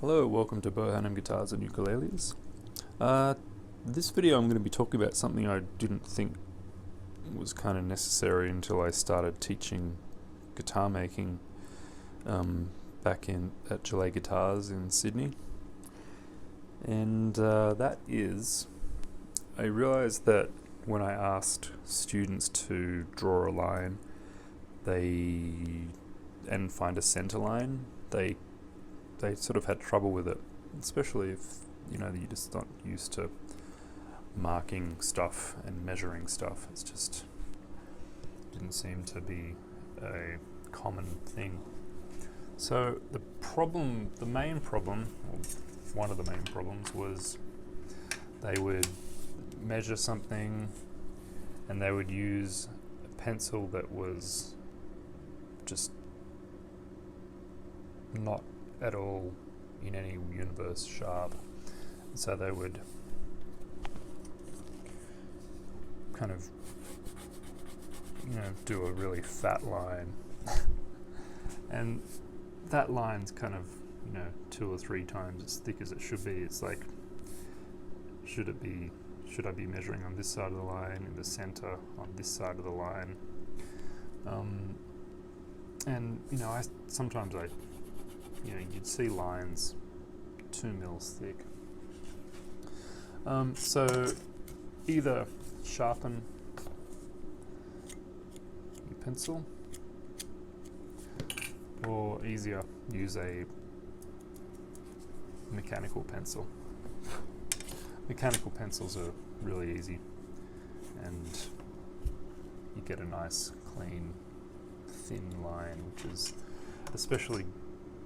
Hello, welcome to Beau Hannam Guitars and Ukuleles. This video I'm going to be talking about something I didn't think was kind of necessary until I started teaching guitar making back at Gilet Guitars in Sydney. And that is, I realised that when I asked students to draw a line and find a center line, they sort of had trouble with it, especially if you're just not used to marking stuff and measuring stuff. It's just didn't seem to be a common thing. So the main problem, or one of the main problems, was they would measure something and they would use a pencil that was just not at all in any universe sharp. So they would kind of do a really fat line and that line's kind of 2 or 3 times as thick as it should be. It's like, should I be measuring on this side of the line, in the center, on this side of the line? And sometimes you'd see lines 2 mils thick. So either sharpen your pencil, or easier, use a mechanical pencil. Mechanical pencils are really easy, and you get a nice, clean, thin line, which is especially,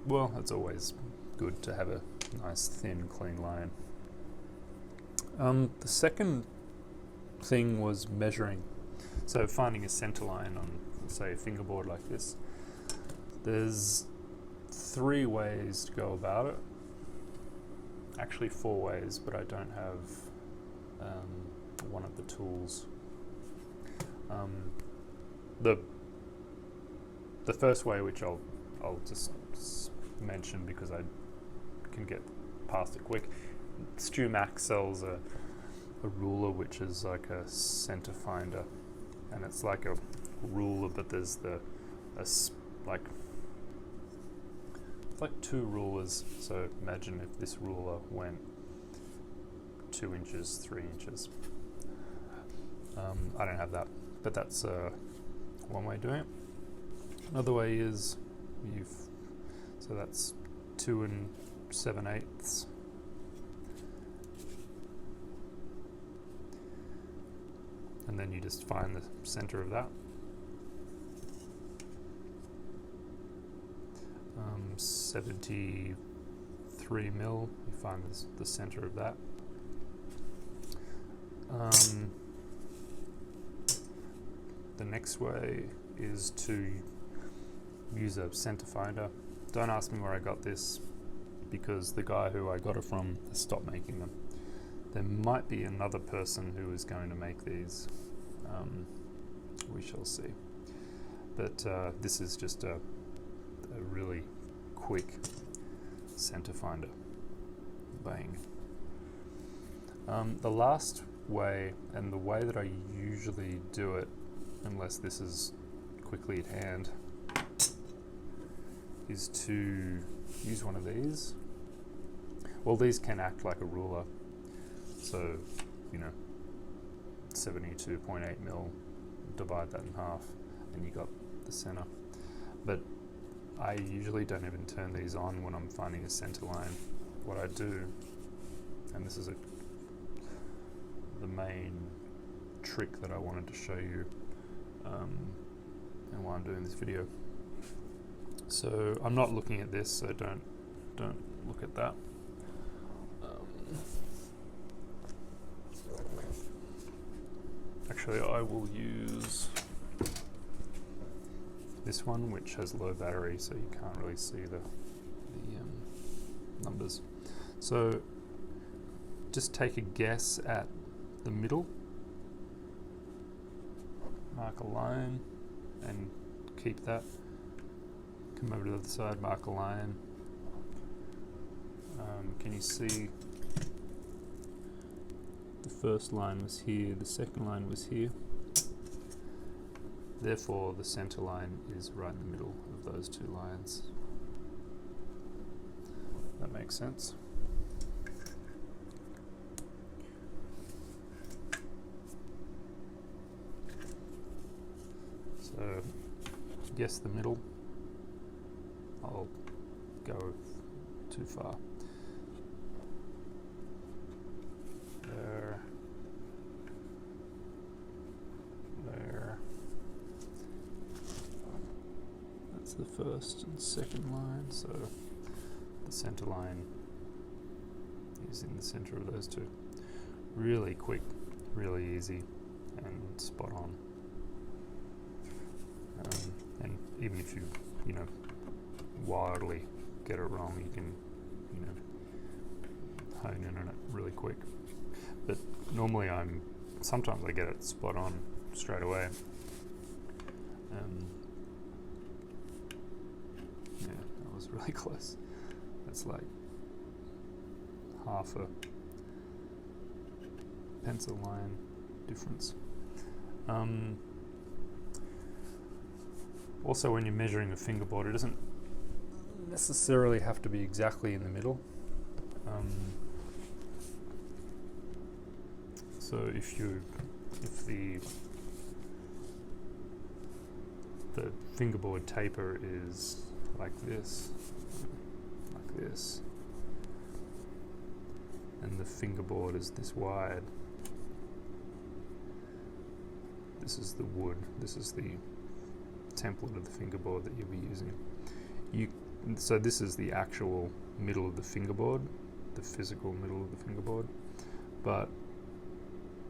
well, it's always good to have a nice, thin, clean line. The second thing was measuring. So finding a center line on, say, a fingerboard like this. There's 3 ways to go about it. Actually 4 ways, but I don't have one of the tools. The first way, which I'll just mention because I can get past it quick. Stu Mac sells a ruler which is like a center finder, and it's like a ruler, but there's it's like 2 rulers. So imagine if this ruler went 2 inches, 3 inches. I don't have that, but that's one way of doing it. Another way is so that's 2 7/8. And then you just find the center of that. 73 mil, you find the center of that. The next way is to use a center finder. Don't ask me where I got this, because the guy who I got it from has stopped making them. There might be another person who is going to make these. We shall see. But this is just a really quick center finder. Bang. The last way, and the way that I usually do it, unless this is quickly at hand, is to use one of these. Well, these can act like a ruler. So, 72.8 mil, divide that in half, and you got the center. But I usually don't even turn these on when I'm finding a center line. What I do, and this is the main trick that I wanted to show you, and why I'm doing this video. So I'm not looking at this, so don't look at that. Actually, I will use this one, which has low battery, so you can't really see the numbers. So just take a guess at the middle, mark a line, and keep that. Come over to the other side, mark a line, Can you see the first line was here, the second line was here? Therefore, the center line is right in the middle of those two lines. That makes sense. So, guess the middle. I'll go too far. There. There. That's the first and second line, so the center line is in the center of those two. Really quick, really easy, and spot on. And even if you wildly get it wrong, you can hone in on it really quick. But normally sometimes I get it spot on straight away. Yeah, that was really close. That's like half a pencil line difference. Also, when you're measuring a fingerboard, it doesn't necessarily have to be exactly in the middle. So if the fingerboard taper is like this, and the fingerboard is this wide, this is the wood, this is the template of the fingerboard that you'll be using. So this is the actual middle of the fingerboard, the physical middle of the fingerboard, but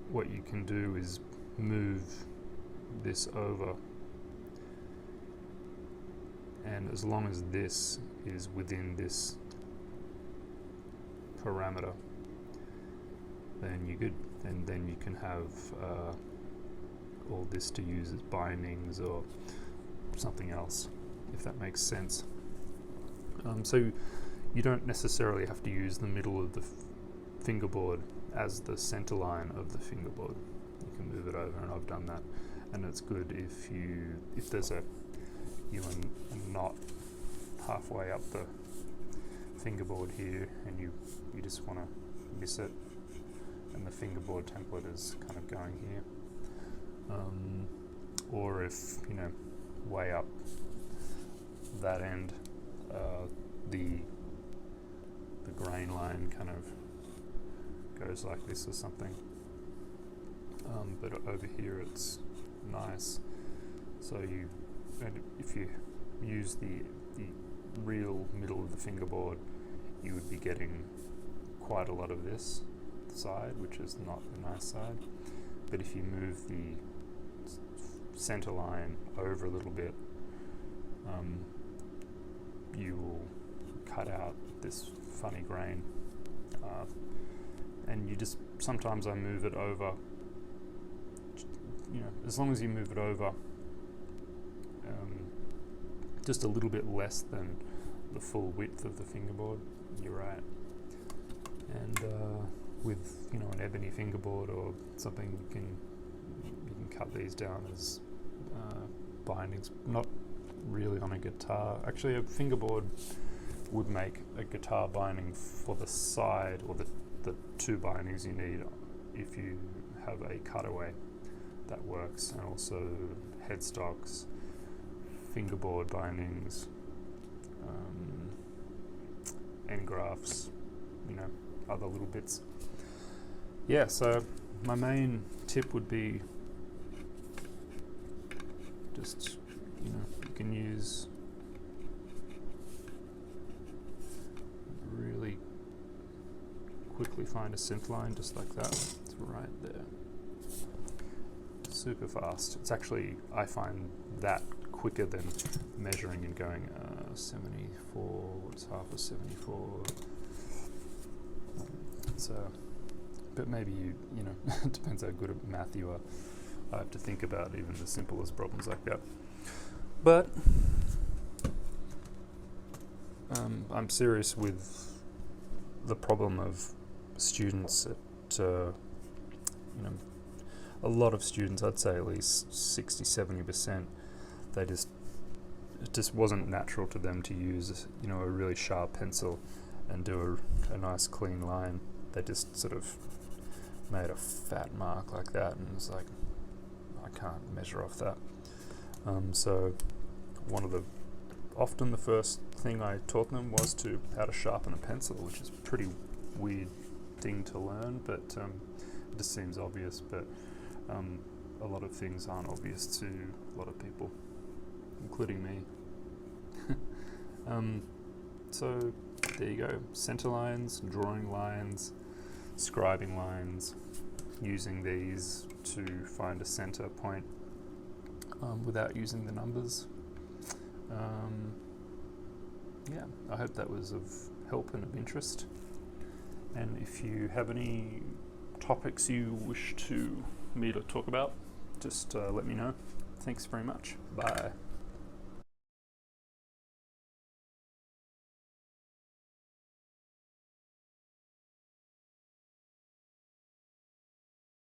what you can do is move this over, and as long as this is within this parameter, then you're good, and then you can have all this to use as bindings or something else, if that makes sense. So you don't necessarily have to use the middle of the fingerboard as the center line of the fingerboard. You can move it over, and I've done that, and it's good if there's a knot halfway up the fingerboard here, and you just want to miss it, and the fingerboard template is kind of going here. Or if way up that end, the grain line kind of goes like this or something, but over here it's nice. So if you use the real middle of the fingerboard, you would be getting quite a lot of this side, which is not the nice side. But if you move the center line over a little bit, you will cut out this funny grain, and sometimes I move it over, as long as you move it over just a little bit less than the full width of the fingerboard, you're right. And with an ebony fingerboard or something, you can cut these down as bindings. Not really on a guitar. Actually, a fingerboard would make a guitar binding for the side, or the two bindings you need if you have a cutaway. That works. And also headstocks, fingerboard bindings, end grafts, other little bits. Yeah, so my main tip would be just, you can use really quickly find a centerline just like that. It's right there. Super fast. It's actually, I find that quicker than measuring and going 74, what's half of 74? So, but maybe it depends how good at math you are. I have to think about even the simplest problems like that. But I'm serious with the problem of students at, a lot of students, I'd say at least 60-70%, it just wasn't natural to them to use, a really sharp pencil and do a nice clean line. They just sort of made a fat mark like that, and it was like, I can't measure off that. So often the first thing I taught them was how to sharpen a pencil, which is a pretty weird thing to learn, but it just seems obvious, but a lot of things aren't obvious to a lot of people, including me. So there you go, center lines, drawing lines, scribing lines, using these to find a center point without using the numbers. I hope that was of help and of interest. And if you have any topics you wish me to talk about, just let me know. Thanks very much. Bye.